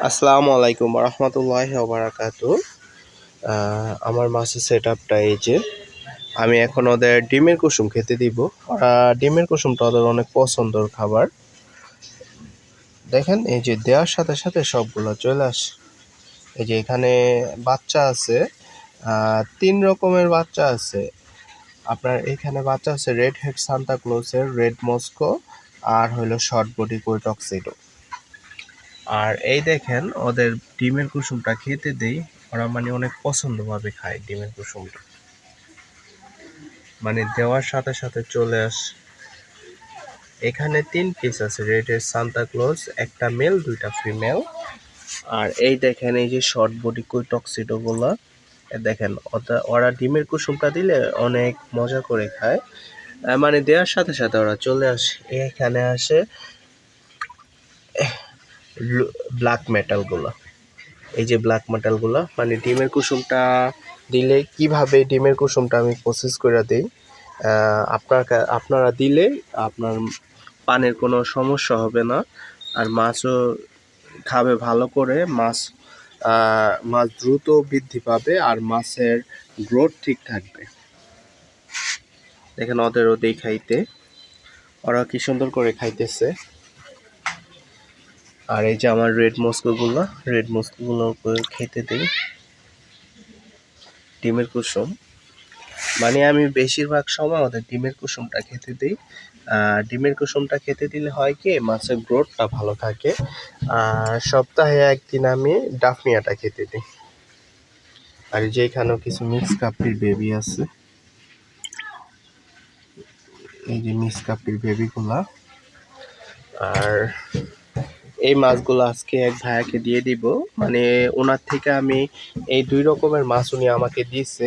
আসসালামু আলাইকুম রহমতুল্লাহি ওবারাকাতু। আমার মাছের সেট আপটা এই যে আমি এখন ওদের ডিমের কুসুম খেতে দিব। ওরা ডিমের কুসুমটা ওদের অনেক পছন্দের খাবার। দেখেন এই যে দেওয়ার সাথে সাথে সবগুলো চলে আসে। এই যে এখানে বাচ্চা আছে, 3 রকমের বাচ্চা আছে। আপনার এখানে বাচ্চা আছে রেড হেড সান্তা ক্লোজের, রেড মস্কো, আর হইলো শর্ট বডি কই টক্সিডো। আর এই দেখেন ওদের ডিমের কুসুমটা খেতে দেই, ওরা মানে অনেক পছন্দভাবে খায় ডিমের কুসুমটা, মানে দেওয়ার সাথে সাথে চলে আসে। এখানে 3 পিস আছে রেডের সান্তা ক্লজ, একটা মেল 2টা ফিমেল। আর এই দেখেন এই যে শর্ট বডি কই টক্সিডো গুলা, দেখেন ওরা ডিমের কুসুমটা দিলে অনেক মজা করে খায়, মানে দেওয়ার সাথে সাথে ওরা চলে আসে। এখানে আসে ব্ল্যাক মেটাল গুলা, এই যে ব্ল্যাক মেটালগুলো, মানে ডিমের কুসুমটা দিলে কিভাবে ডিমের কুসুমটা আমি প্রসেস করে দিই, আপনারা দিলে আপনার পানের কোনো সমস্যা হবে না, আর মাছও খাবে ভালো করে। মাছ দ্রুত বৃদ্ধি পাবে আর মাছের গ্রোথ ঠিক থাকবে। দেখেন ওদেরও দেই খাইতে, ওরা কি সুন্দর করে খাইতেছে। আর এই যে আমার রেড মস্কোগুলো খেতে দিই ডিমের কুসুম, মানে আমি বেশিরভাগ সময় ওদের ডিমের কুসুমটা খেতে দিই। ডিমের কুসুমটা খেতে দিলে হয় কি, মাছের গ্রোথটা ভালো থাকে। আর সপ্তাহে একদিন আমি ডাফনিয়াটা খেতে দিই। আর যে এখানেও কিছু মিক্স কাপড়ির বেবি আছে, এই যে মিক্স কাপড়ির বেবিগুলা। আর এই মাছগুলো আজকে এক ভাইয়াকে দিয়ে দিব, মানে ওনার থেকে আমি এই 2 রকমের মাছ উনি আমাকে দিয়েছে,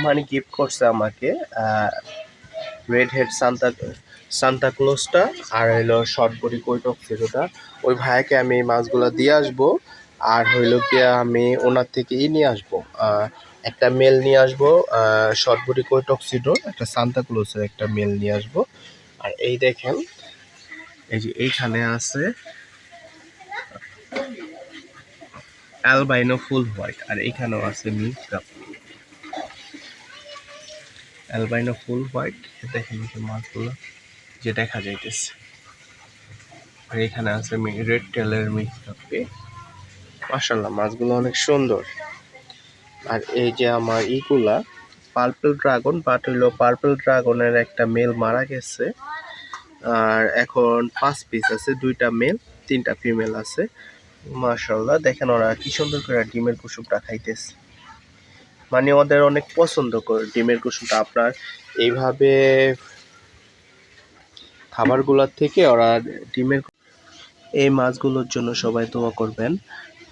মানে গিফট করছে আমাকে। রেড হেড সান্তা ক্লোজটা আর হইলো শর্ট বডি কই টক্সিডোটা। ওই ভাইয়াকে আমি এই মাছগুলো দিয়ে আসবো। আর হইলো কি আমি ওনার থেকে নিয়ে আসবো, একটা মেল নিয়ে আসবো, শর্ট বডি কই টক্সিডো, একটা সান্তা ক্লোজের একটা মেল নিয়ে আসবো। আর এই দেখেন এই যে এইখানে আছে অ্যালবাইনো ফুল হোয়াইট, আর এইখানেও আছে মিল্ক কাপ অ্যালবাইনো ফুল হোয়াইট। দেখেন এই যে মাছগুলো যে দেখা যাইতেছে। আর এখানে আছে রেড টেলের মিক্স কাপে। মাশাআল্লাহ মাছগুলো অনেক সুন্দর। আর এই যে আমার ইগুলা পার্পল ড্রাগন, বাট হইলো পার্পল ড্রাগনের একটা মেল মারা গেছে। আর এখন 5 পিস আছে, 2টা মেল 3টা ফিমেল আছে। মাশাআল্লাহ দেখেন ওরা কি সুন্দর করে ডিমের কুসুমটা খাইতেছে, মানে ওদের অনেক পছন্দ করে ডিমের কুসুমটা। আপনার এইভাবে খাবারগুলোর থেকে ওরা ডিমের, এই মাছগুলোর জন্য সবাই দোয়া করবেন,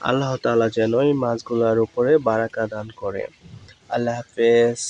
আল্লাহ তাআলা যেন এই মাছগুলোর উপরে বারাকা দান করে। আল্লাহ হাফেজ।